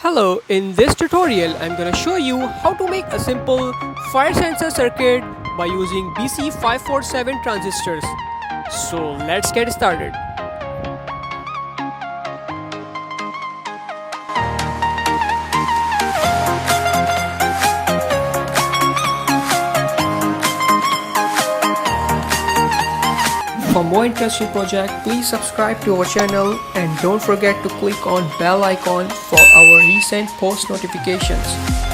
Hello, in this tutorial I'm gonna show you how to make a simple fire sensor circuit by using BC547 transistors. So let's get started. For more interesting project, please subscribe to our channel and don't forget to click on bell icon for our recent post notifications.